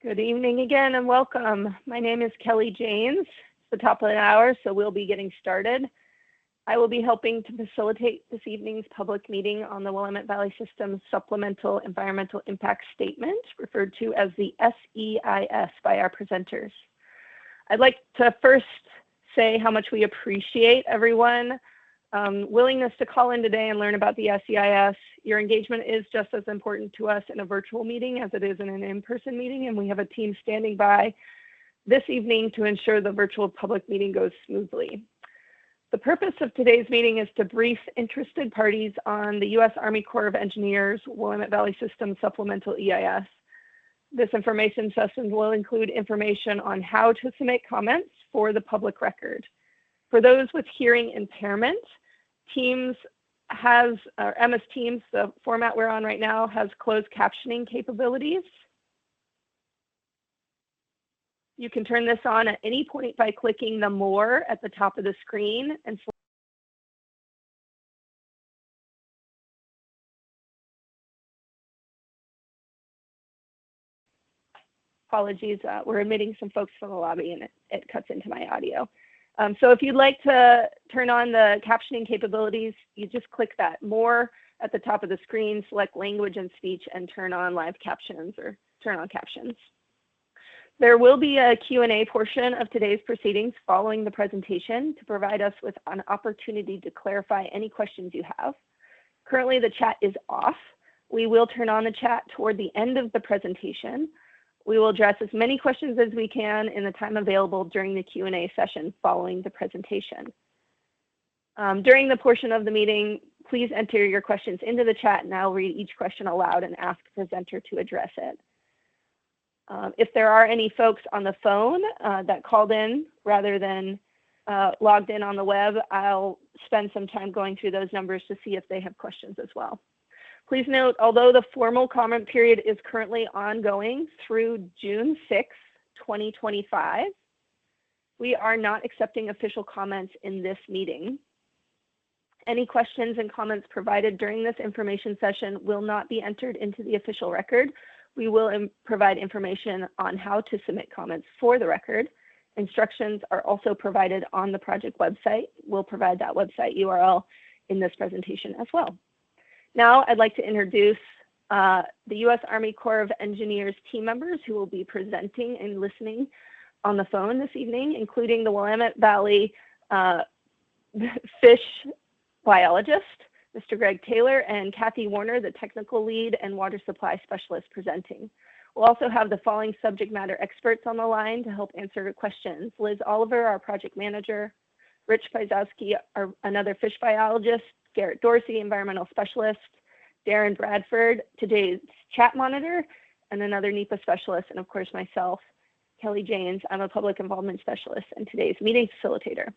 Good evening again and welcome. My name is Kelly Janes. It's the top of the hour, so we'll be getting started. I will be helping to facilitate this evening's public meeting on the Willamette Valley System Supplemental Environmental Impact Statement, referred to as the SEIS by our presenters. I'd like to first say how much we appreciate everyone willingness to call in today and learn about the SEIS. Your engagement is just as important to us in a virtual meeting as it is in an in-person meeting, and we have a team standing by this evening to ensure the virtual public meeting goes smoothly. The purpose of today's meeting is to brief interested parties on the U.S. Army Corps of Engineers Willamette Valley System Supplemental EIS. This information session will include information on how to submit comments for the public record. For those with hearing impairment, MS Teams, the format we're on right now, has closed captioning capabilities. You can turn this on at any point by clicking the More at the top of the screen and apologies, we're admitting some folks from the lobby and it cuts into my audio. So if you'd like to turn on the captioning capabilities, you just click that More at the top of the screen, select Language and Speech, and turn on live captions or turn on captions. There will be a Q&A portion of today's proceedings following the presentation to provide us with an opportunity to clarify any questions you have. Currently, the chat is off. We will turn on the chat toward the end of the presentation. We will address as many questions as we can in the time available during the Q&A session following the presentation. During the portion of the meeting, please enter your questions into the chat and I'll read each question aloud and ask the presenter to address it. If there are any folks on the phone that called in rather than logged in on the web, I'll spend some time going through those numbers to see if they have questions as well. Please note, although the formal comment period is currently ongoing through June 6, 2025, we are not accepting official comments in this meeting. Any questions and comments provided during this information session will not be entered into the official record. We will provide information on how to submit comments for the record. Instructions are also provided on the project website. We'll provide that website URL in this presentation as well. Now, I'd like to introduce the U.S. Army Corps of Engineers team members who will be presenting and listening on the phone this evening, including the Willamette Valley fish biologist, Mr. Greg Taylor, and Kathy Warner, the technical lead and water supply specialist presenting. We'll also have the following subject matter experts on the line to help answer questions. Liz Oliver, our project manager, Rich Pizowski, another fish biologist, Garrett Dorsey, environmental specialist, Darren Bradford, today's chat monitor, and another NEPA specialist, and of course myself, Kelly Janes. I'm a public involvement specialist and today's meeting facilitator.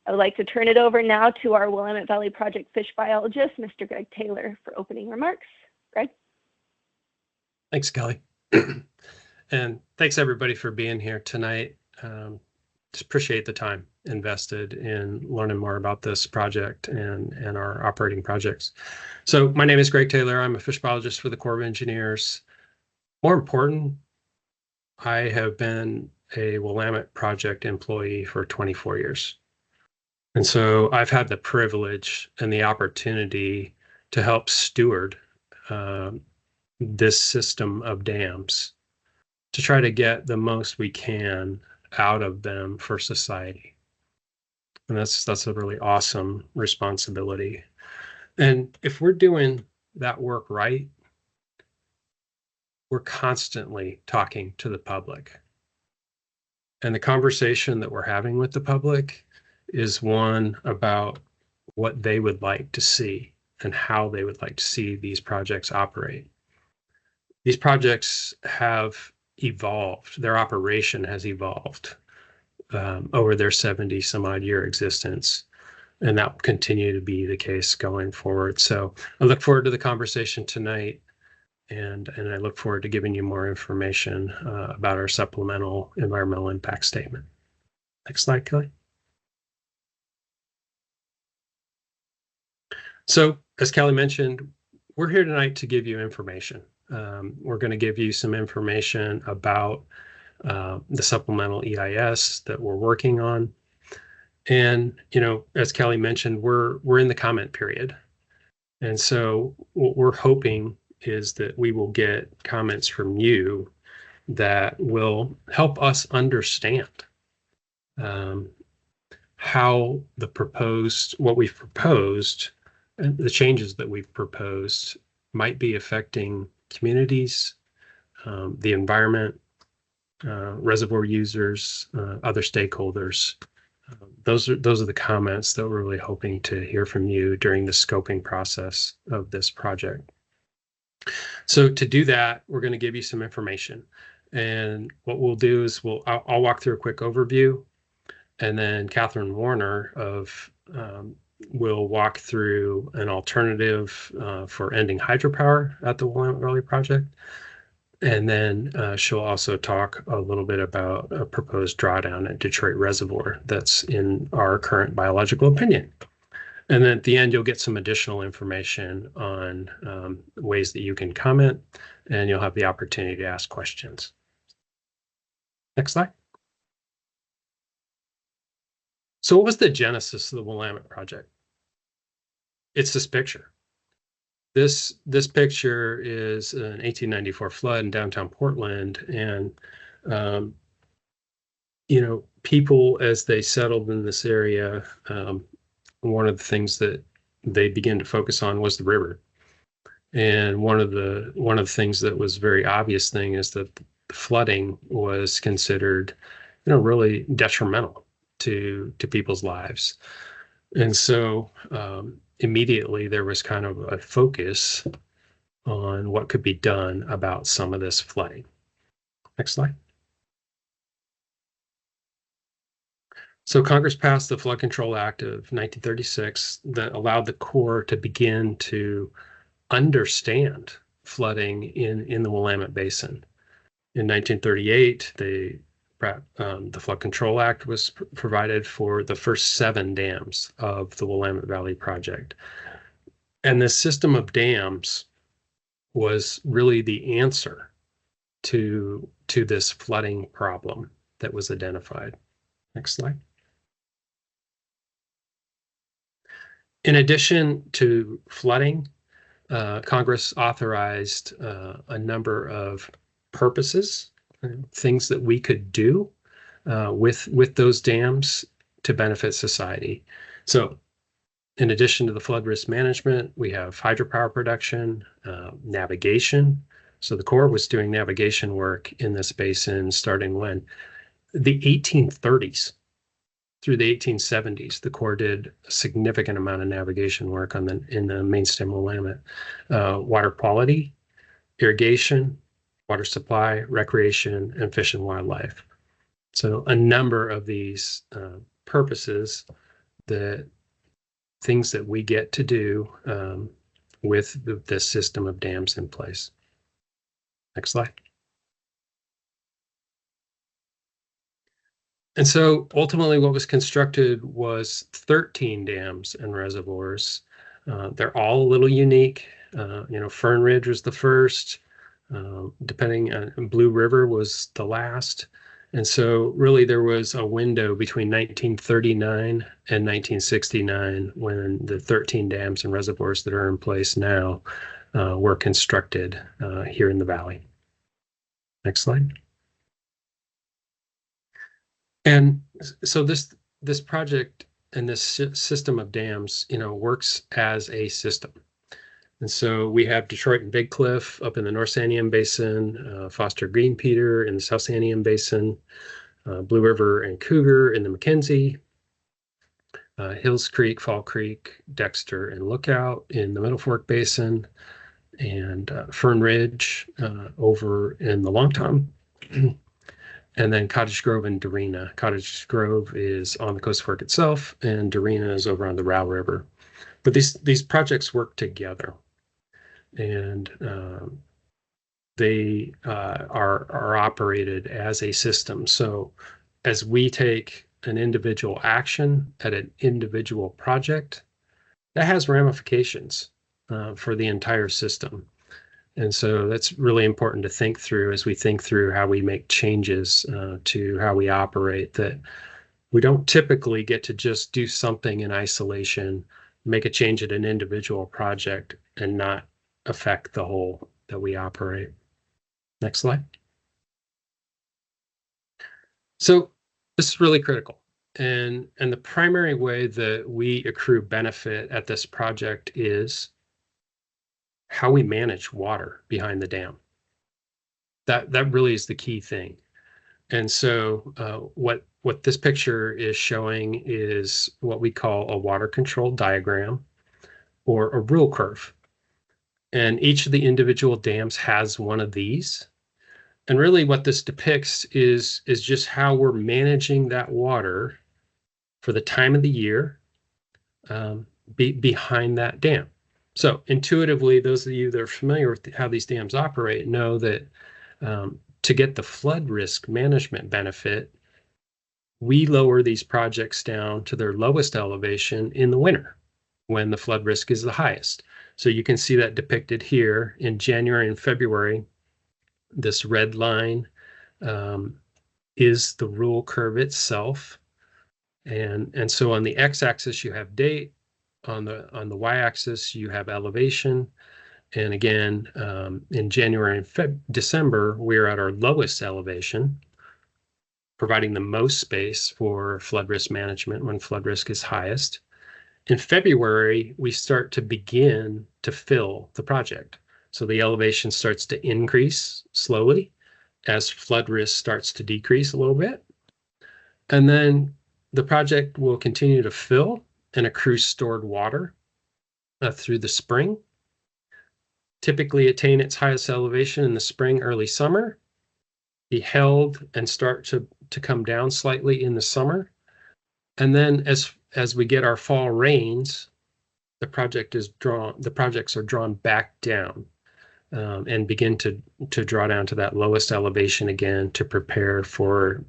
I would like to turn it over now to our Willamette Valley Project fish biologist, Mr. Greg Taylor, for opening remarks. Greg? Thanks, Kelly. And thanks everybody for being here tonight. Just appreciate the time invested in learning more about this project and our operating projects. So my name is Greg Taylor. I'm a fish biologist for the Corps of Engineers. More important, I have been a Willamette project employee for 24 years. And so I've had the privilege and the opportunity to help steward this system of dams to try to get the most we can out of them for society. And that's a really awesome responsibility. And if we're doing that work right, we're constantly talking to the public. And the conversation that we're having with the public is one about what they would like to see and how they would like to see these projects operate. These projects have evolved. Their operation has evolved over their 70 some odd year existence, and that will continue to be the case going forward. So I look forward to the conversation tonight, and I look forward to giving you more information about our supplemental environmental impact statement. Next slide, Kelly. So as Kelly mentioned, we're here tonight to give you information. We're going to give you some information about the supplemental EIS that we're working on. And, as Kelly mentioned, we're in the comment period. And so what we're hoping is that we will get comments from you that will help us understand how what we've proposed, and the changes that we've proposed might be affecting communities, the environment, reservoir users, other stakeholders. Those are the comments that we're really hoping to hear from you during the scoping process of this project. So to do that, we're going to give you some information. And what we'll do is I'll walk through a quick overview, and then Catherine Warner will walk through an alternative for ending hydropower at the Willamette Valley project. And then she'll also talk a little bit about a proposed drawdown at Detroit Reservoir that's in our current biological opinion. And then at the end, you'll get some additional information on ways that you can comment, and you'll have the opportunity to ask questions. Next slide. So what was the genesis of the Willamette project? It's this picture. This picture is an 1894 flood in downtown Portland, and people, as they settled in this area, one of the things that they began to focus on was the river. And one of the things that was very obvious thing is that the flooding was considered, really detrimental to people's lives. And so immediately there was kind of a focus on what could be done about some of this flooding. Next slide. So Congress passed the Flood Control Act of 1936 that allowed the Corps to begin to understand flooding in the Willamette Basin. In 1938, the Flood Control Act was provided for the first 7 dams of the Willamette Valley project. And this system of dams was really the answer to this flooding problem that was identified. Next slide. In addition to flooding, Congress authorized a number of purposes, things that we could do with those dams to benefit society. So in addition to the flood risk management, we have hydropower production, navigation. So the Corps was doing navigation work in this basin starting when? The 1830s. Through the 1870s, the Corps did a significant amount of navigation work in the mainstem Willamette. Water quality, irrigation, water supply, recreation, and fish and wildlife. So a number of these purposes, things that we get to do with this system of dams in place. Next slide. And so ultimately what was constructed was 13 dams and reservoirs. They're all a little unique. Fern Ridge was the first, depending on Blue River was the last. And so really there was a window between 1939 and 1969 when the 13 dams and reservoirs that are in place now were constructed here in the valley. Next slide. And so this project and this system of dams, works as a system. And so we have Detroit and Big Cliff up in the North Santiam Basin, Foster Green Peter in the South Santiam Basin, Blue River and Cougar in the McKenzie, Hills Creek, Fall Creek, Dexter, and Lookout in the Middle Fork Basin, and Fern Ridge over in the Long Tom. And then Cottage Grove and Darena. Cottage Grove is on the Coast Fork itself, and Darena is over on the Row River. But these projects work together, and they are operated as a system. So as we take an individual action at an individual project, that has ramifications for the entire system. And so that's really important to think through as we think through how we make changes to how we operate, that we don't typically get to just do something in isolation, make a change at an individual project, and not affect the whole that we operate. Next slide. So this is really critical. And the primary way that we accrue benefit at this project is how we manage water behind the dam. That really is the key thing. And so what this picture is showing is what we call a water control diagram, or a rule curve. And each of the individual dams has one of these. And really what this depicts is just how we're managing that water for the time of the year behind that dam. So intuitively, those of you that are familiar with how these dams operate know that to get the flood risk management benefit, we lower these projects down to their lowest elevation in the winter when the flood risk is the highest. So you can see that depicted here in January and February. This red line is the rule curve itself. And so on the x-axis, you have date. On the y-axis, you have elevation. And again, in January and December, we're at our lowest elevation, providing the most space for flood risk management when flood risk is highest. In February, we start to begin to fill the project. So the elevation starts to increase slowly as flood risk starts to decrease a little bit. And then the project will continue to fill and accrue stored water through the spring, typically attain its highest elevation in the spring, early summer, be held and start to come down slightly in the summer. And then as we get our fall rains, the projects are drawn back down and begin to draw down to that lowest elevation again to prepare for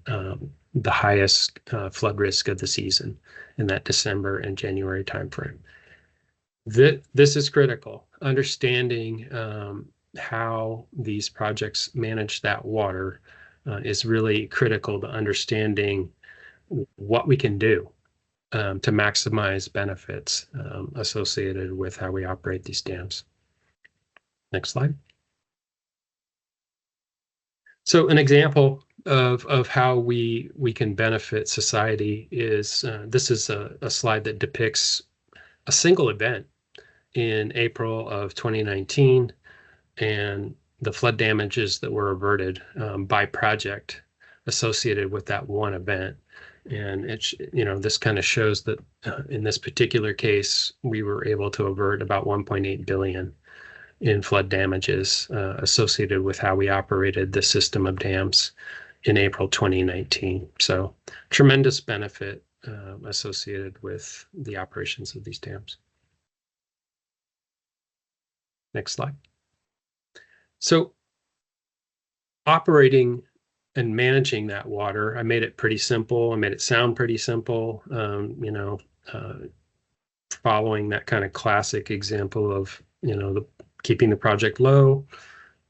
the highest flood risk of the season in that December and January timeframe. This is critical. Understanding how these projects manage that water is really critical to understanding what we can do to maximize benefits associated with how we operate these dams. Next slide. So an example of how we can benefit society is, this is a slide that depicts a single event in April of 2019 and the flood damages that were averted by project associated with that one event. And it's, this kind of shows that in this particular case, we were able to avert about 1.8 billion in flood damages associated with how we operated the system of dams in April 2019. So tremendous benefit associated with the operations of these dams. Next slide. So operating and managing that water, I made it pretty simple. I made it sound pretty simple, following that kind of classic example of, keeping the project low,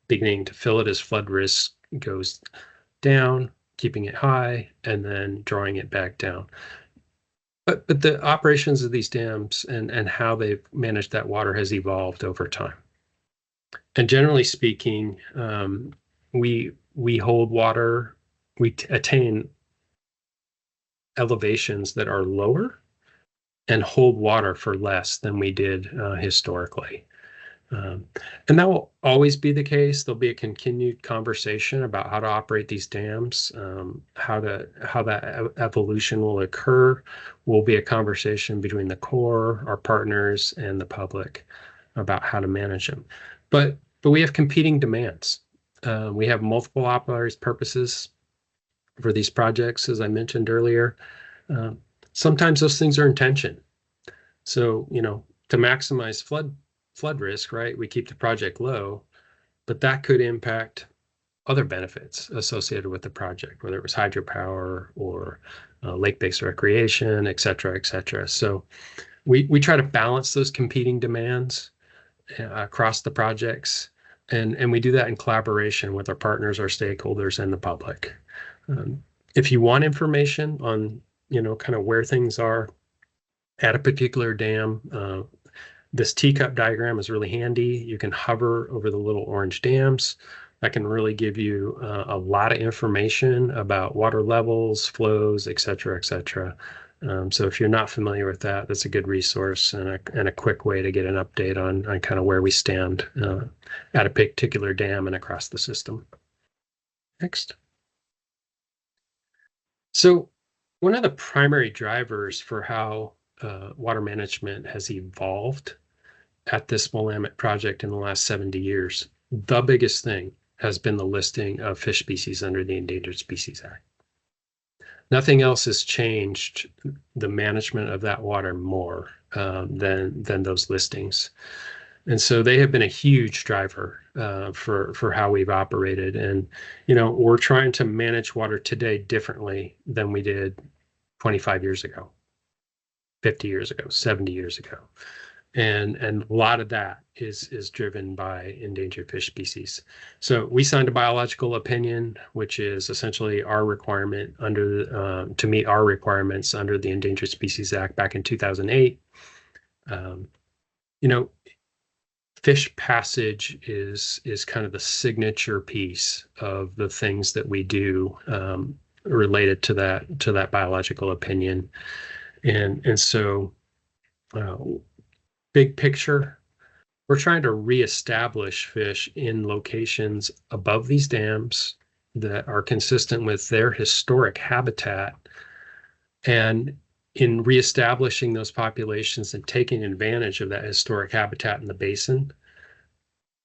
beginning to fill it as flood risk goes down, keeping it high, and then drawing it back down. But the operations of these dams and how they've managed that water has evolved over time. And generally speaking, we hold water, we attain elevations that are lower and hold water for less than we did historically. And that will always be the case. There'll be a continued conversation about how to operate these dams, how that evolution will occur. Will be a conversation between the Corps, our partners, and the public about how to manage them. But we have competing demands. We have multiple operators' purposes for these projects, as I mentioned earlier. Sometimes those things are in tension. So, to maximize flood risk, right, we keep the project low, but that could impact other benefits associated with the project, whether it was hydropower or lake-based recreation, et cetera, et cetera. So we try to balance those competing demands across the projects And we do that in collaboration with our partners, our stakeholders, and the public. If you want information on, kind of where things are at a particular dam, this teacup diagram is really handy. You can hover over the little orange dams. That can really give you a lot of information about water levels, flows, et cetera, et cetera. So if you're not familiar with that, that's a good resource and a quick way to get an update on kind of where we stand at a particular dam and across the system. Next. So one of the primary drivers for how water management has evolved at this Willamette project in the last 70 years, the biggest thing has been the listing of fish species under the Endangered Species Act. Nothing else has changed the management of that water more than those listings. And so they have been a huge driver for how we've operated. And, we're trying to manage water today differently than we did 25 years ago, 50 years ago, 70 years ago. And a lot of that is driven by endangered fish species. So we signed a biological opinion, which is essentially our requirement to meet our requirements under the Endangered Species Act back in 2008. Fish passage is kind of the signature piece of the things that we do related to that biological opinion, and so. Big picture, we're trying to reestablish fish in locations above these dams that are consistent with their historic habitat. And in reestablishing those populations and taking advantage of that historic habitat in the basin,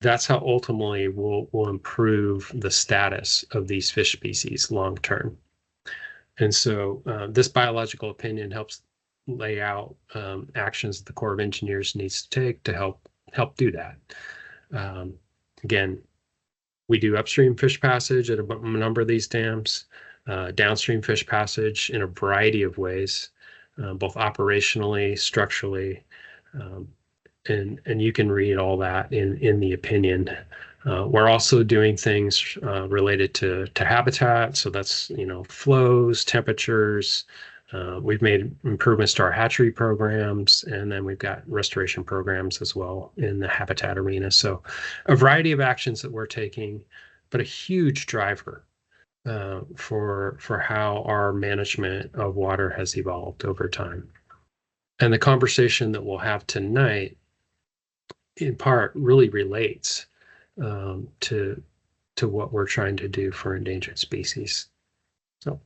that's how ultimately we'll improve the status of these fish species long term. And so this biological opinion helps lay out actions that the Corps of Engineers needs to take to help do that. Again, we do upstream fish passage at a number of these dams, downstream fish passage in a variety of ways, both operationally, structurally, and you can read all that in the opinion. We're also doing things related to habitat, so that's flows, temperatures. We've made improvements to our hatchery programs, and then we've got restoration programs as well in the habitat arena. So a variety of actions that we're taking, but a huge driver for how our management of water has evolved over time. And the conversation that we'll have tonight, in part, really relates to what we're trying to do for endangered species. So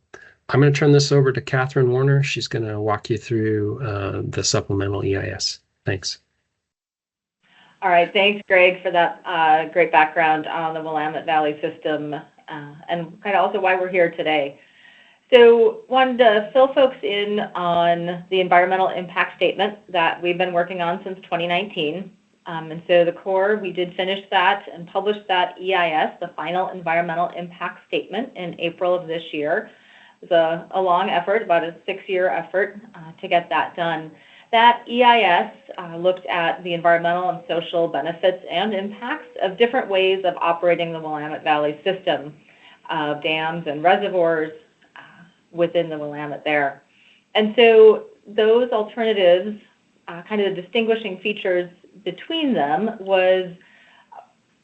I'm going to turn this over to Catherine Warner. She's going to walk you through the supplemental EIS. Thanks. All right. Thanks, Greg, for that great background on the Willamette Valley system and kind of also why we're here today. So wanted to fill folks in on the environmental impact statement that we've been working on since 2019. And so the Corps, we did finish that and publish that EIS, the final environmental impact statement, in April of this year. It was a long effort, about a 6-year effort to get that done. That EIS looked at the environmental and social benefits and impacts of different ways of operating the Willamette Valley system, dams and reservoirs within the Willamette there. And so those alternatives, kind of the distinguishing features between them was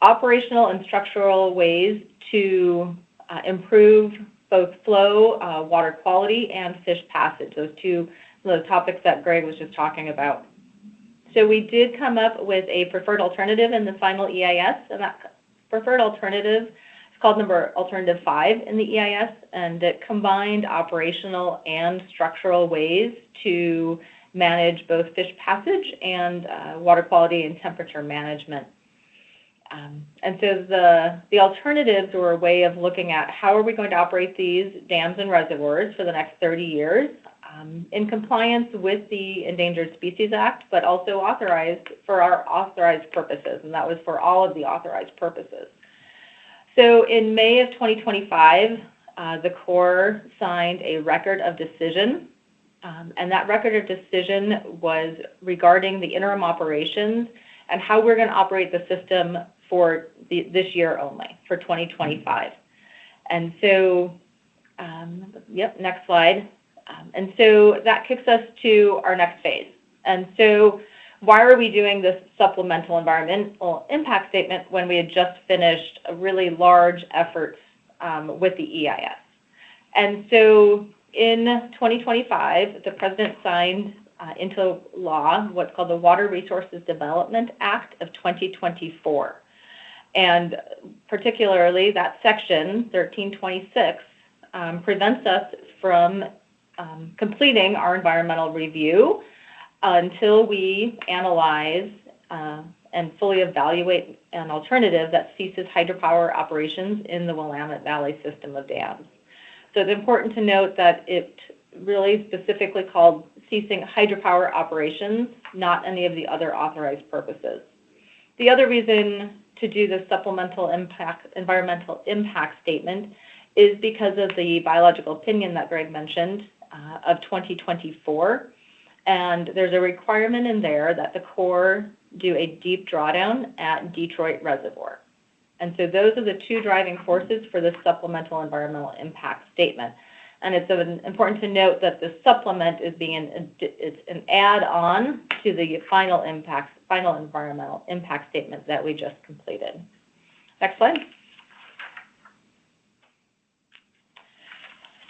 operational and structural ways to improve both flow, water quality, and fish passage, those two topics that Greg was just talking about. So we did come up with a preferred alternative in the final EIS, and that preferred alternative is called Alternative 5 in the EIS, and it combined operational and structural ways to manage both fish passage and water quality and temperature management. And so the alternatives were a way of looking at how are we going to operate these dams and reservoirs for the next 30 years in compliance with the Endangered Species Act, but also authorized for our authorized purposes, and that was for all of the authorized purposes. So in May of 2025, the Corps signed a record of decision, and that record of decision was regarding the interim operations and how we're going to operate the system for this year only, for 2025. And so, next slide. And so that kicks us to our next phase. And so why are we doing this supplemental environmental impact statement when we had just finished a really large effort with the EIS? And so in 2025, the President signed into law what's called the Water Resources Development Act of 2024. And particularly that section, 1326, prevents us from completing our environmental review until we analyze and fully evaluate an alternative that ceases hydropower operations in the Willamette Valley system of dams. So it's important to note that it really specifically called ceasing hydropower operations, not any of the other authorized purposes. The other reason to do the supplemental environmental impact statement is because of the biological opinion that Greg mentioned of 2024. And there's a requirement in there that the Corps do a deep drawdown at Detroit Reservoir. And so those are the two driving forces for the supplemental environmental impact statement. And it's important to note that the supplement is it's an add-on to the final environmental impact statement that we just completed. Next slide.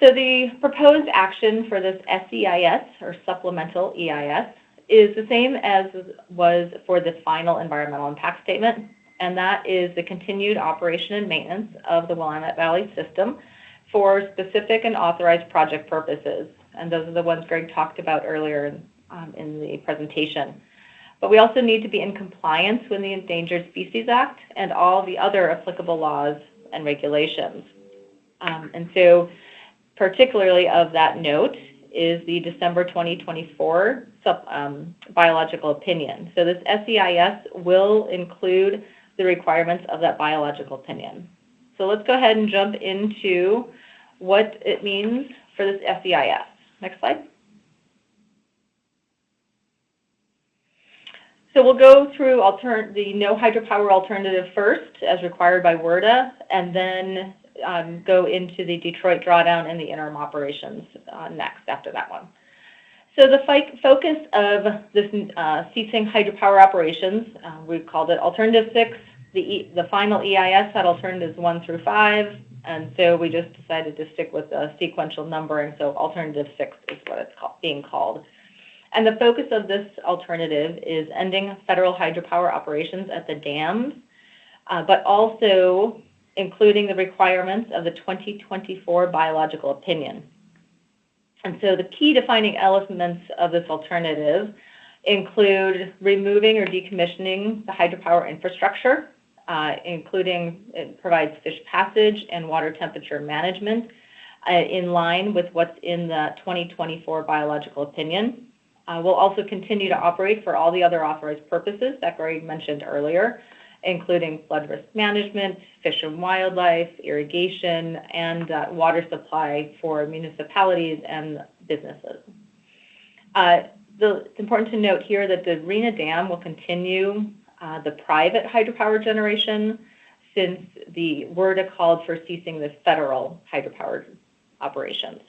So the proposed action for this SEIS, or supplemental EIS, is the same as was for the final environmental impact statement, and that is the continued operation and maintenance of the Willamette Valley system for specific and authorized project purposes. And those are the ones Greg talked about earlier in the presentation. But we also need to be in compliance with the Endangered Species Act and all the other applicable laws and regulations. And so particularly of that note is the December 2024 biological opinion. So this SEIS will include the requirements of that biological opinion. So let's go ahead and jump into what it means for this SEIS. Next slide. So we'll go through the no hydropower alternative first, as required by WRDA, and then go into the Detroit drawdown and the interim operations next after that one. So the focus of this ceasing hydropower operations, we've called it Alternative 6. The final EIS had alternatives 1 through 5, and so we just decided to stick with the sequential numbering, so Alternative 6 is what it's being called. And the focus of this alternative is ending federal hydropower operations at the dams, but also including the requirements of the 2024 biological opinion. And so the key defining elements of this alternative include removing or decommissioning the hydropower infrastructure, including it provides fish passage and water temperature management in line with what's in the 2024 biological opinion. We'll also continue to operate for all the other authorized purposes that Greg mentioned earlier, including flood risk management, fish and wildlife, irrigation, and water supply for municipalities and businesses. It's important to note here that the Rena Dam will continue the private hydropower generation since the WRDA called for ceasing the federal hydropower operations.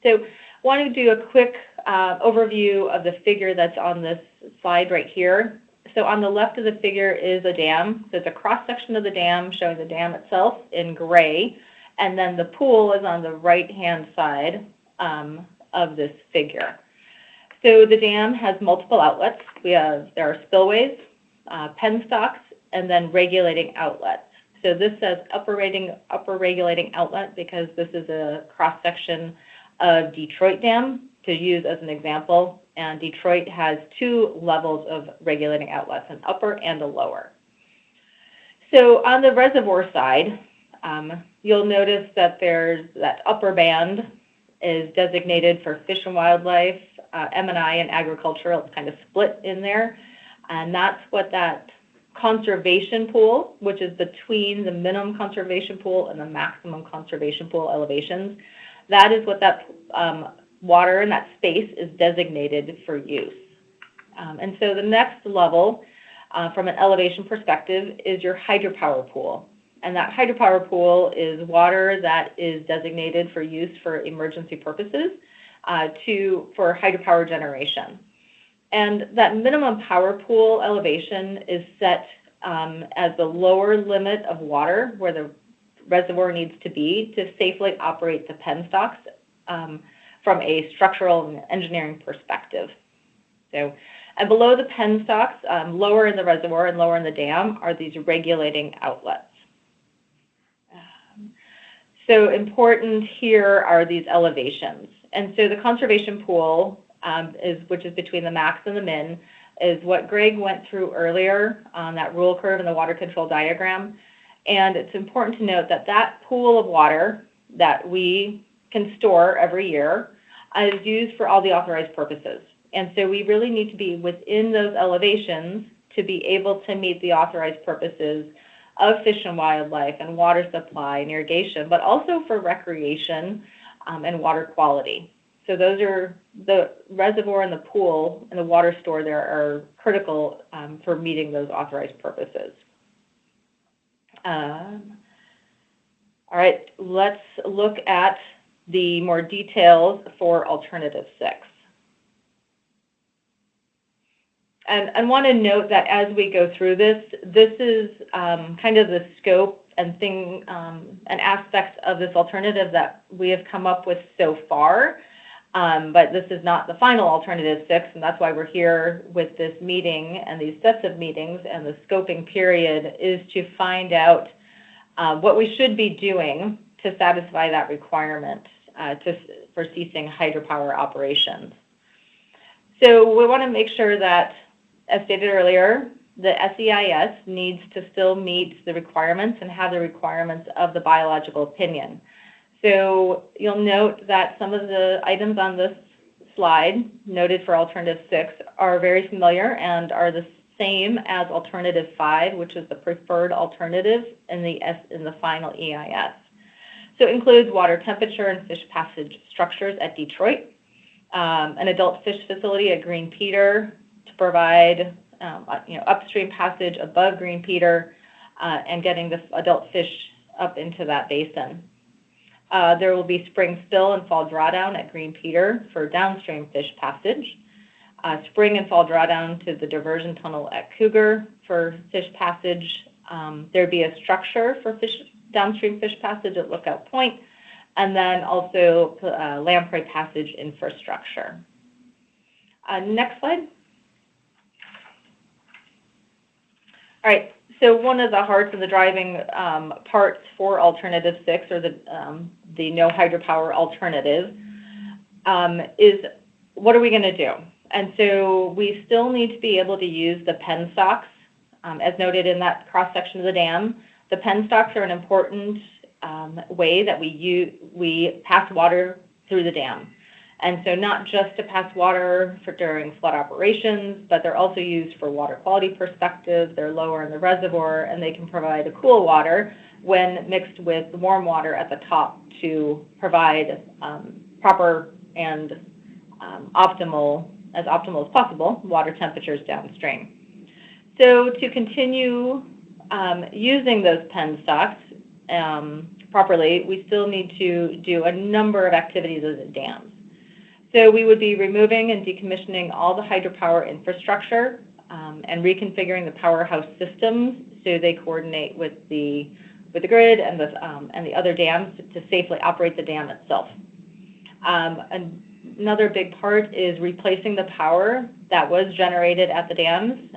So I want to do a quick overview of the figure that's on this slide right here. So on the left of the figure is a dam. So it's a cross-section of the dam showing the dam itself in gray, and then the pool is on the right-hand side of this figure. So the dam has multiple outlets. There are spillways, penstocks, and then regulating outlets. So this says upper regulating outlet because this is a cross-section of Detroit Dam to use as an example. And Detroit has 2 levels of regulating outlets, an upper and a lower. So on the reservoir side, you'll notice that there's that upper band is designated for fish and wildlife, M&I and agricultural. It's kind of split in there. And that's what that conservation pool, which is between the minimum conservation pool and the maximum conservation pool elevations, that is what that water in that space is designated for use. And so the next level from an elevation perspective is your hydropower pool. And that hydropower pool is water that is designated for use for emergency purposes for hydropower generation. And that minimum power pool elevation is set as the lower limit of water where the reservoir needs to be to safely operate the penstocks from a structural and engineering perspective. So, and below the penstocks, lower in the reservoir and lower in the dam, are these regulating outlets. So important here are these elevations. And so the conservation pool, which is between the max and the min, is what Greg went through earlier on that rule curve in the water control diagram. And it's important to note that that pool of water that we can store every year is used for all the authorized purposes. And so we really need to be within those elevations to be able to meet the authorized purposes of fish and wildlife and water supply and irrigation, but also for recreation and water quality. So those are the reservoir and the pool and the water store there are critical for meeting those authorized purposes. All right, let's look at the more details for Alternative 6. And want to note that as we go through this is kind of the scope and and aspects of this alternative that we have come up with so far. But this is not the final Alternative 6, and that's why we're here with this meeting and these sets of meetings, and the scoping period is to find out what we should be doing to satisfy that requirement for ceasing hydropower operations. So we want to make sure that, as stated earlier, the SEIS needs to still meet the requirements and have the requirements of the biological opinion. So you'll note that some of the items on this slide noted for Alternative 6 are very familiar and are the same as Alternative 5, which is the preferred alternative in the final EIS. So it includes water temperature and fish passage structures at Detroit, an adult fish facility at Green Peter to provide upstream passage above Green Peter and getting the adult fish up into that basin. There will be spring spill and fall drawdown at Green Peter for downstream fish passage. Spring and fall drawdown to the diversion tunnel at Cougar for fish passage. There'd be a structure for downstream fish passage at Lookout Point, and then also lamprey passage infrastructure. Next slide. All right. So one of the hearts and the driving parts for Alternative 6, or the no hydropower alternative, is what are we going to do? And so we still need to be able to use the penstocks, as noted in that cross-section of the dam. The penstocks are an important way that we pass water through the dam. And so not just to pass water during flood operations, but they're also used for water quality perspective. They're lower in the reservoir, and they can provide a cool water when mixed with warm water at the top to provide proper and optimal as possible water temperatures downstream. So to continue using those penstocks properly, we still need to do a number of activities at the dams. So we would be removing and decommissioning all the hydropower infrastructure and reconfiguring the powerhouse systems so they coordinate with the grid and the other dams to safely operate the dam itself. Another big part is replacing the power that was generated at the dams,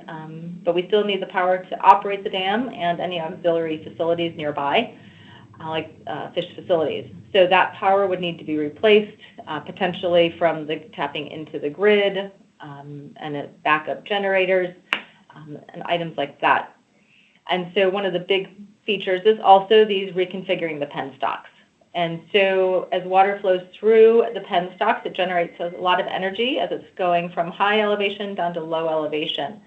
but we still need the power to operate the dam and any auxiliary facilities nearby, like fish facilities. So that power would need to be replaced, potentially from the tapping into the grid and backup generators and items like that. And so one of the big features is also these reconfiguring the penstocks. And so as water flows through the penstocks, it generates a lot of energy as it's going from high elevation down to low elevation.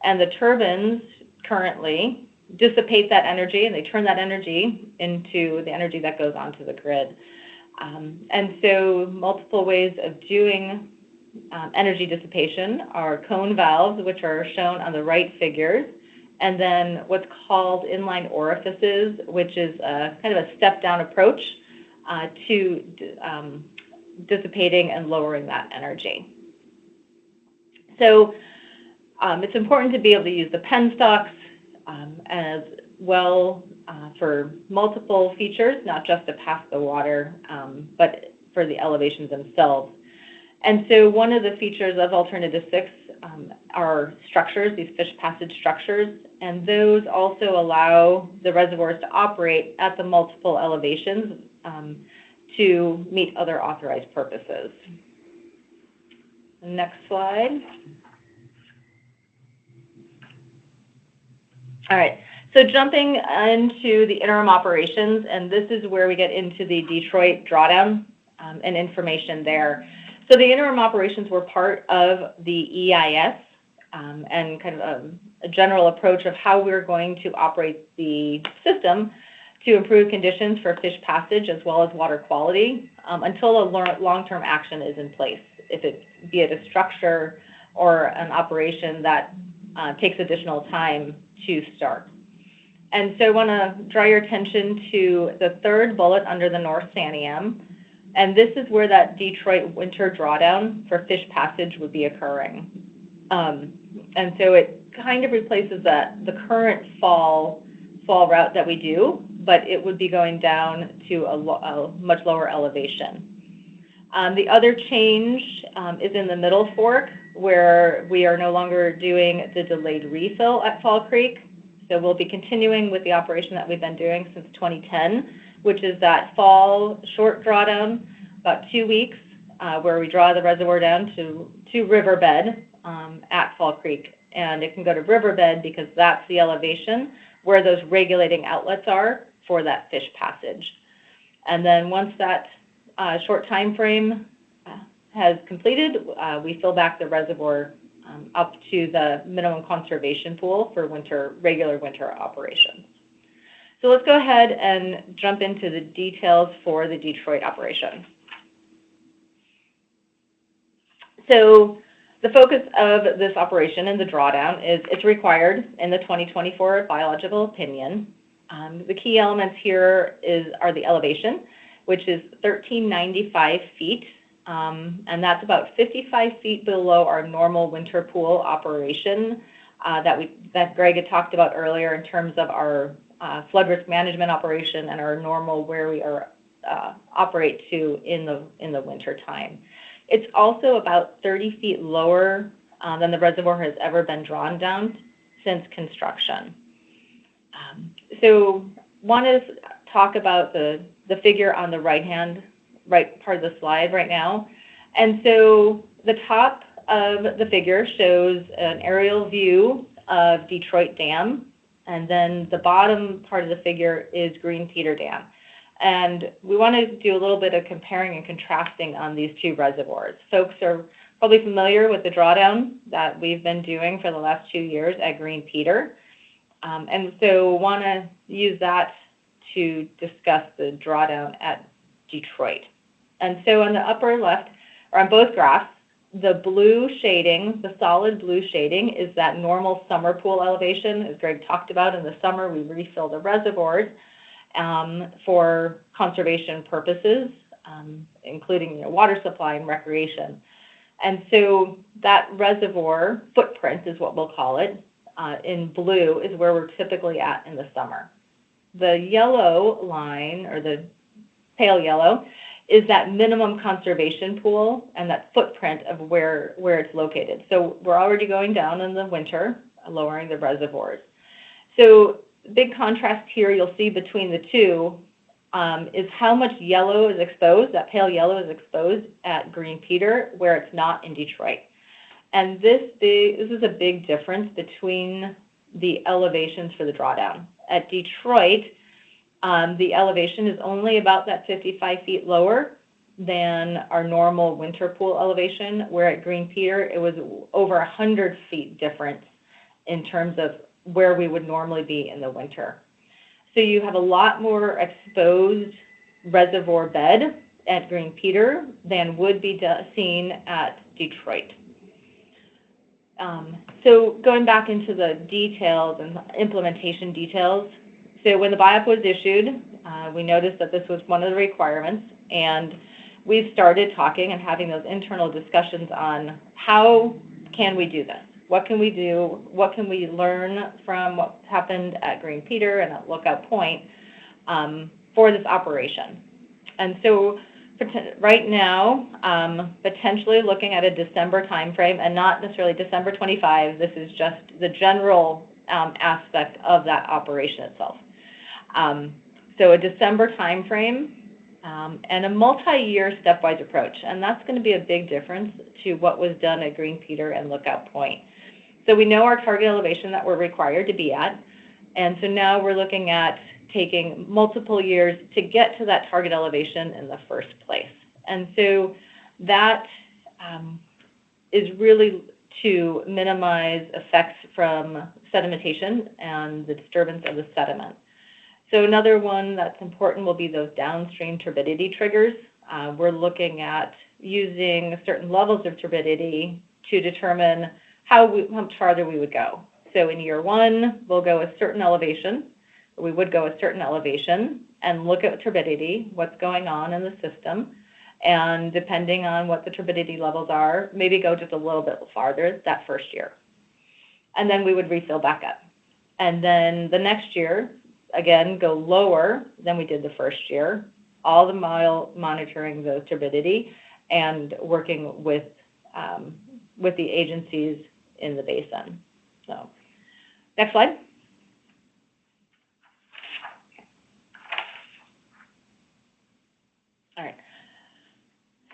And the turbines currently dissipate that energy, and they turn that energy into the energy that goes onto the grid. And so multiple ways of doing energy dissipation are cone valves, which are shown on the right figures, and then what's called inline orifices, which is kind of a step-down approach to dissipating and lowering that energy. So it's important to be able to use the penstocks as well for multiple features, not just to pass the water, but for the elevations themselves. And so one of the features of Alternative 6 are structures, these fish passage structures, and those also allow the reservoirs to operate at the multiple elevations to meet other authorized purposes. Next slide. All right, so jumping into the interim operations, and this is where we get into the Detroit drawdown and information there. So the interim operations were part of the EIS and kind of a general approach of how we're going to operate the system to improve conditions for fish passage as well as water quality until a long-term action is in place, be it a structure or an operation that takes additional time to start. And so I want to draw your attention to the third bullet under the North Saniam. And this is where that Detroit winter drawdown for fish passage would be occurring. And so it kind of replaces the current fall route that we do, but it would be going down to a much lower elevation. The other change is in the middle fork, where we are no longer doing the delayed refill at Fall Creek. So we'll be continuing with the operation that we've been doing since 2010, which is that fall short drawdown, about 2 weeks, where we draw the reservoir down to riverbed at Fall Creek. And it can go to riverbed because that's the elevation where those regulating outlets are for that fish passage. And then once that short time frame has completed, we fill back the reservoir up to the minimum conservation pool for regular winter operations. So let's go ahead and jump into the details for the Detroit operation. So the focus of this operation and the drawdown is it's required in the 2024 biological opinion. The key elements here are the elevation, which is 1,395 feet, and that's about 55 feet below our normal winter pool operation that Greg had talked about earlier in terms of our flood risk management operation and our normal where we operate to in the winter time. It's also about 30 feet lower than the reservoir has ever been drawn down since construction. So want to talk about the figure on the right part of the slide right now. And so the top of the figure shows an aerial view of Detroit Dam, and then the bottom part of the figure is Green Peter Dam. And we want to do a little bit of comparing and contrasting on these two reservoirs. Folks are probably familiar with the drawdown that we've been doing for the last 2 years at Green Peter. And so want to use that to discuss the drawdown at Detroit. And so on the upper left, or on both graphs, the blue shading, the solid blue shading, is that normal summer pool elevation. As Greg talked about, in the summer we refill the reservoirs for conservation purposes, including water supply and recreation. And so that reservoir footprint is what we'll call it, in blue, is where we're typically at in the summer. The yellow line, or the pale yellow, is that minimum conservation pool and that footprint of where it's located. So we're already going down in the winter, lowering the reservoirs. So big contrast here you'll see between the two is how much yellow is exposed, that pale yellow is exposed at Green Peter, where it's not in Detroit. And this is a big difference between the elevations for the drawdown. At Detroit, the elevation is only about that 55 feet lower than our normal winter pool elevation, where at Green Peter, it was over 100 feet difference in terms of where we would normally be in the winter. So you have a lot more exposed reservoir bed at Green Peter than would be seen at Detroit. So going back into the details and implementation details, so when the BIOP was issued, we noticed that this was one of the requirements, and we've started talking and having those internal discussions on how can we do this? What can we do? What can we learn from what happened at Green Peter and at Lookout Point for this operation? And so right now, potentially looking at a December timeframe, and not necessarily December 25. This is just the general aspect of that operation itself. So a December timeframe and a multi-year stepwise approach, and that's going to be a big difference to what was done at Green Peter and Lookout Point. So we know our target elevation that we're required to be at, and so now we're looking at taking multiple years to get to that target elevation in the first place. And so that is really to minimize effects from sedimentation and the disturbance of the sediment. So another one that's important will be those downstream turbidity triggers. We're looking at using certain levels of turbidity to determine how much farther we would go. So in year one, we'll go a certain elevation. We would go a certain elevation and look at turbidity, what's going on in the system, and depending on what the turbidity levels are, maybe go just a little bit farther that first year. And then we would refill back up. And then the next year, again, go lower than we did the first year, all the while monitoring the turbidity and working with the agencies in the basin. So, next slide. All right.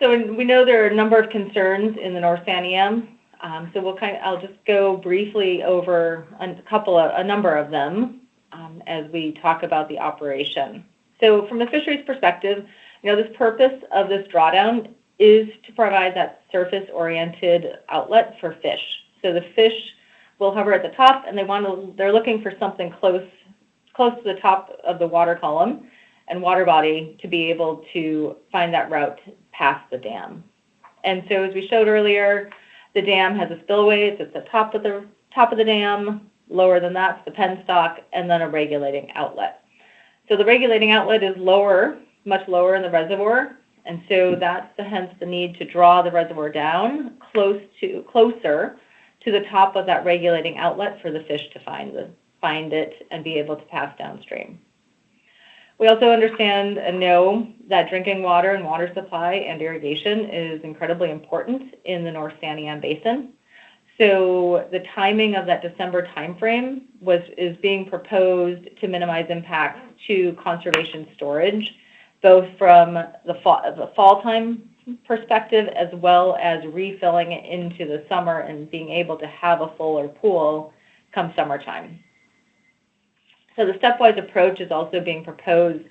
So we know there are a number of concerns in the North Santiam. So I'll just go briefly over a number of them as we talk about the operation. So from the fisheries perspective, this purpose of this drawdown is to provide that surface-oriented outlet for fish. So the fish will hover at the top, and they're looking for something close to the top of the water column and water body to be able to find that route past the dam. And so as we showed earlier, the dam has a spillway. It's at the top of the dam. Lower than that's the penstock, and then a regulating outlet. So the regulating outlet is lower, much lower in the reservoir, and so that's hence the need to draw the reservoir down closer to the top of that regulating outlet for the fish to find it and be able to pass downstream. We also understand and know that drinking water and water supply and irrigation is incredibly important in the North Santiam Basin. So the timing of that December timeframe is being proposed to minimize impacts to conservation storage, both from the fall time perspective as well as refilling it into the summer and being able to have a fuller pool come summertime. So the stepwise approach is also being proposed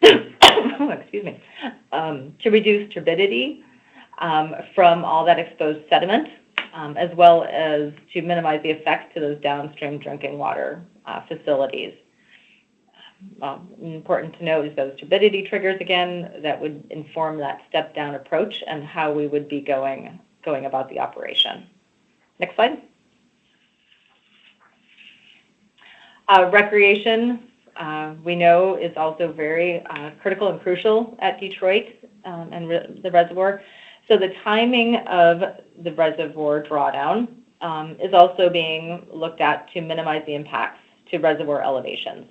to reduce turbidity from all that exposed sediment, as well as to minimize the effects to those downstream drinking water facilities. Important to note is those turbidity triggers, again, that would inform that step-down approach and how we would be going about the operation. Next slide. Recreation, we know, is also very critical and crucial at Detroit and the reservoir. So the timing of the reservoir drawdown is also being looked at to minimize the impacts to reservoir elevations.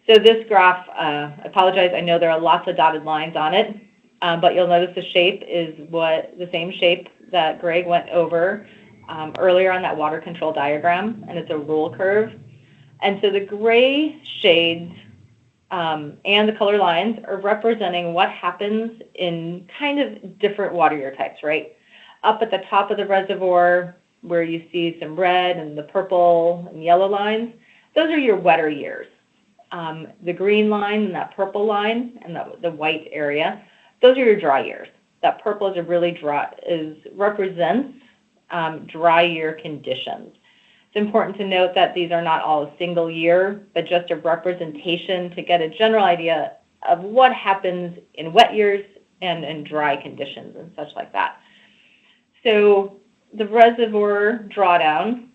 So this graph, I apologize, I know there are lots of dotted lines on it, but you'll notice the shape is the same shape that Greg went over earlier on that water control diagram, and it's a rule curve. And so the gray shades and the color lines are representing what happens in kind of different water year types, right? Up at the top of the reservoir where you see some red and the purple and yellow lines, those are your wetter years. The green line and that purple line and the white area, those are your dry years. That purple is really dry, represents dry year conditions. It's important to note that these are not all a single year, but just a representation to get a general idea of what happens in wet years and dry conditions and such like that. So the reservoir drawdown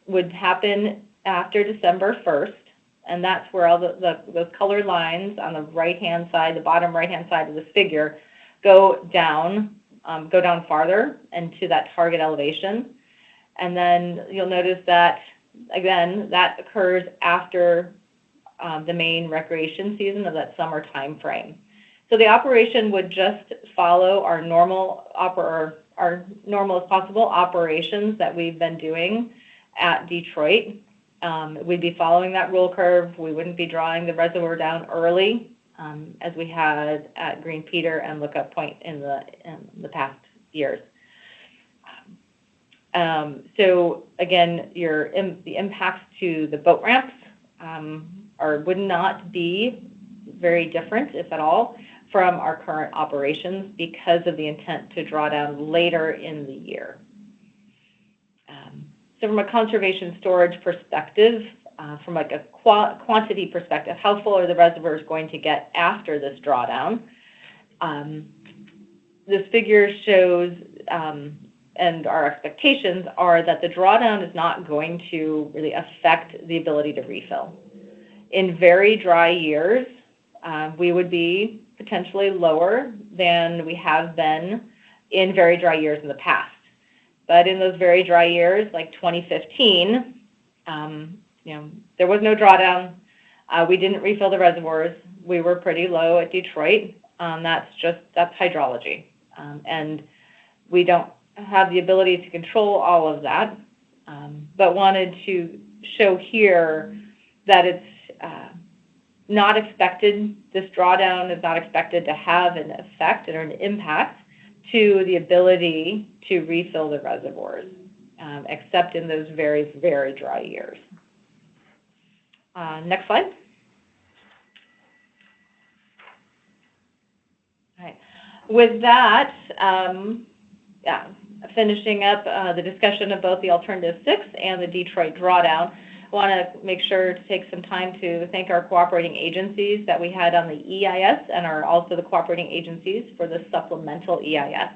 would happen after December 1st, and that's where all those colored lines on the right-hand side, the bottom right-hand side of this figure, go down farther into that target elevation. And then you'll notice that, again, that occurs after the main recreation season of that summer time frame. So the operation would just follow our normal as possible operations that we've been doing at Detroit. We'd be following that rule curve. We wouldn't be drawing the reservoir down early, as we had at Green Peter and Lookout Point in the past years. So again, the impacts to the boat ramps would not be very different, if at all, from our current operations because of the intent to draw down later in the year. So from a conservation storage perspective, from like a quantity perspective, how full are the reservoirs going to get after this drawdown? This figure shows, and our expectations are that the drawdown is not going to really affect the ability to refill. In very dry years, we would be potentially lower than we have been in very dry years in the past. But in those very dry years, like 2015, there was no drawdown. We didn't refill the reservoirs. We were pretty low at Detroit. That's hydrology. And we don't have the ability to control all of that, but wanted to show here that it's not expected, this drawdown is not expected to have an effect or an impact to the ability to refill the reservoirs, except in those very, very dry years. Next slide. All right. With that, finishing up the discussion of both the Alternative 6 and the Detroit drawdown, I want to make sure to take some time to thank our cooperating agencies that we had on the EIS and are also the cooperating agencies for the supplemental EIS.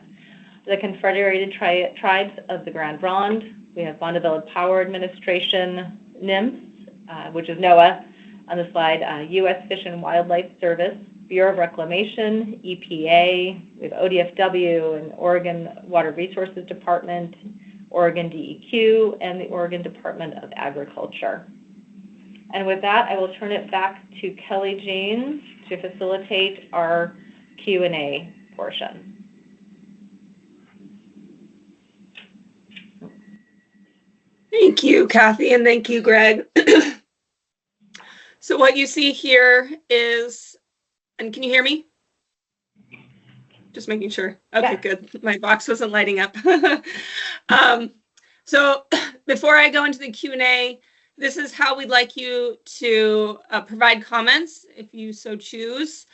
The Confederated Tribes of the Grand Ronde, we have Bonneville Power Administration, NIMS, which is NOAA on the slide, U.S. Fish and Wildlife Service, Bureau of Reclamation, EPA, we have ODFW and Oregon Water Resources Department, Oregon DEQ, and the Oregon Department of Agriculture. And with that, I will turn it back to Kelly James to facilitate our Q&A portion. Thank you, Kathy, and thank you, Greg. So what you see here is, and can you hear me? Just making sure. Okay, good. My box wasn't lighting up. So before I go into the Q&A, this is how we'd like you to provide comments if you so choose.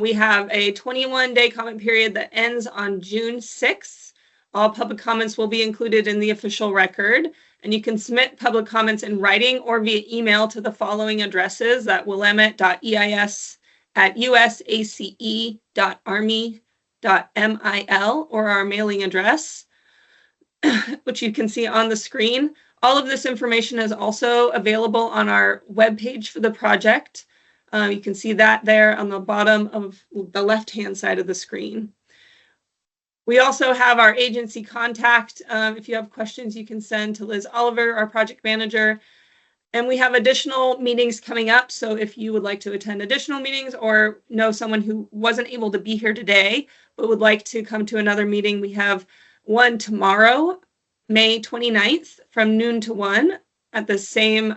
We have a 21-day comment period that ends on June 6th. All public comments will be included in the official record, and you can submit public comments in writing or via email to the following addresses at willamette.eis@usace.army.mil or our mailing address, which you can see on the screen. All of this information is also available on our webpage for the project. You can see that there on the bottom of the left-hand side of the screen. We also have our agency contact. If you have questions, you can send to Liz Oliver, our project manager. And we have additional meetings coming up. So if you would like to attend additional meetings or know someone who wasn't able to be here today, but would like to come to another meeting, we have one tomorrow, May 29th from noon to 1 at the same,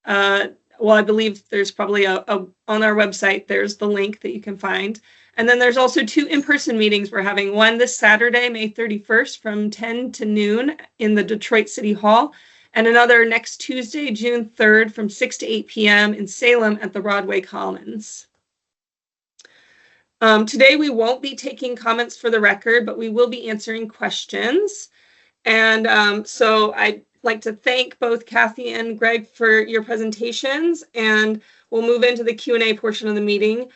I believe there's probably on our website, there's the link that you can find. And then there's also 2 in-person meetings. We're having one this Saturday, May 31st from 10 to noon in the Detroit City Hall, and another next Tuesday, June 3rd from 6 to 8 p.m. in Salem at the Broadway Commons. Today we won't be taking comments for the record, but we will be answering questions. And so I'd like to thank both Kathy and Greg for your presentations, and we'll move into the Q&A portion of the meeting.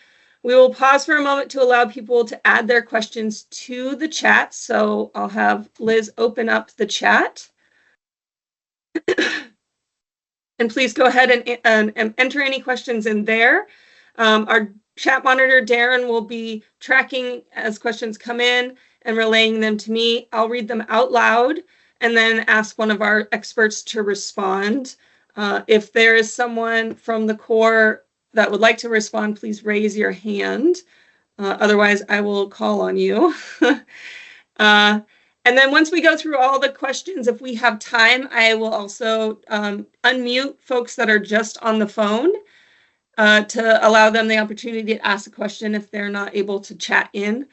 We will pause for a moment to allow people to add their questions to the chat. So I'll have Liz open up the chat. And please go ahead and enter any questions in there. Our chat monitor, Darren, will be tracking as questions come in and relaying them to me. I'll read them out loud and then ask one of our experts to respond. If there is someone from the Corps that would like to respond, please raise your hand. Otherwise, I will call on you. And then once we go through all the questions, if we have time, I will also unmute folks that are just on the phone to allow them the opportunity to ask a question if they're not able to chat in.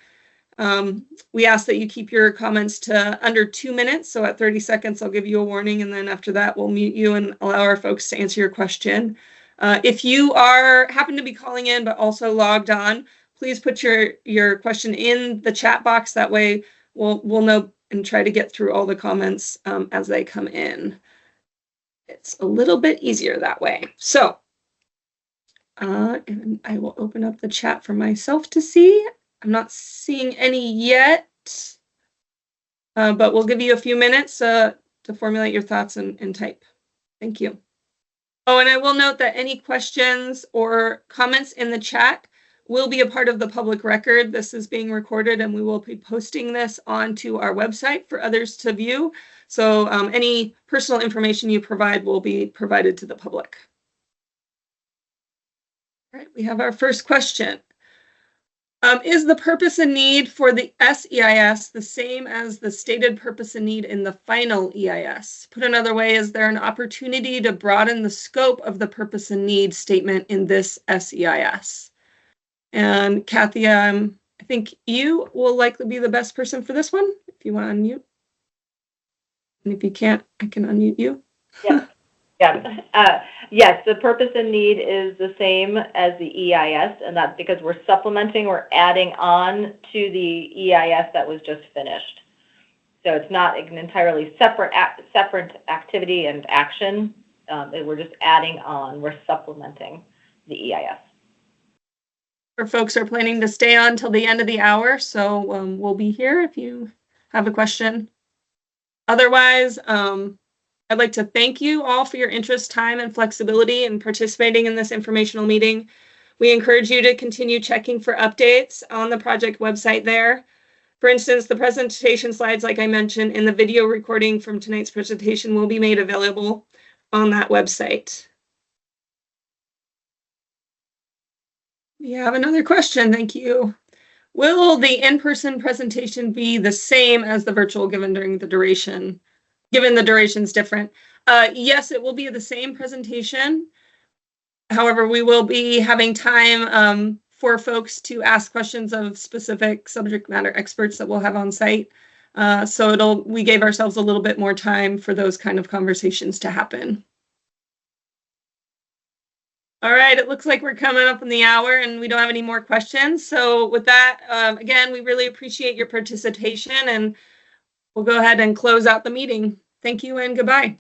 We ask that you keep your comments to under 2 minutes. So at 30 seconds, I'll give you a warning. And then after that, we'll mute you and allow our folks to answer your question. If you happen to be calling in, but also logged on, please put your question in the chat box. That way we'll know and try to get through all the comments as they come in. It's a little bit easier that way. So and I will open up the chat for myself to see. I'm not seeing any yet, but we'll give you a few minutes to formulate your thoughts and type. Thank you. Oh, and I will note that any questions or comments in the chat will be a part of the public record. This is being recorded and we will be posting this onto our website for others to view. So any personal information you provide will be provided to the public. All right, we have our first question. Is the purpose and need for the SEIS the same as the stated purpose and need in the final EIS? Put another way, is there an opportunity to broaden the scope of the purpose and need statement in this SEIS? And Kathy, I think you will likely be the best person for this one, if you want to unmute. And if you can't, I can unmute you. Yes. Yeah. Yes, the purpose and need is the same as the EIS, and that's because we're supplementing, we're adding on to the EIS that was just finished. So it's not an entirely separate activity and action. We're just adding on, we're supplementing the EIS. Our folks are planning to stay on till the end of the hour, so we'll be here if you have a question. Otherwise, I'd like to thank you all for your interest, time, and flexibility in participating in this informational meeting. We encourage you to continue checking for updates on the project website there. For instance, the presentation slides, like I mentioned, and the video recording from tonight's presentation will be made available on that website. We have another question, thank you. Will the in-person presentation be the same as the virtual given during the duration? Given the duration's different. Yes, it will be the same presentation. However, we will be having time for folks to ask questions of specific subject matter experts that we'll have on site. So we gave ourselves a little bit more time for those kind of conversations to happen. All right, it looks like we're coming up on the hour and we don't have any more questions. So with that, again, we really appreciate your participation and we'll go ahead and close out the meeting. Thank you and goodbye.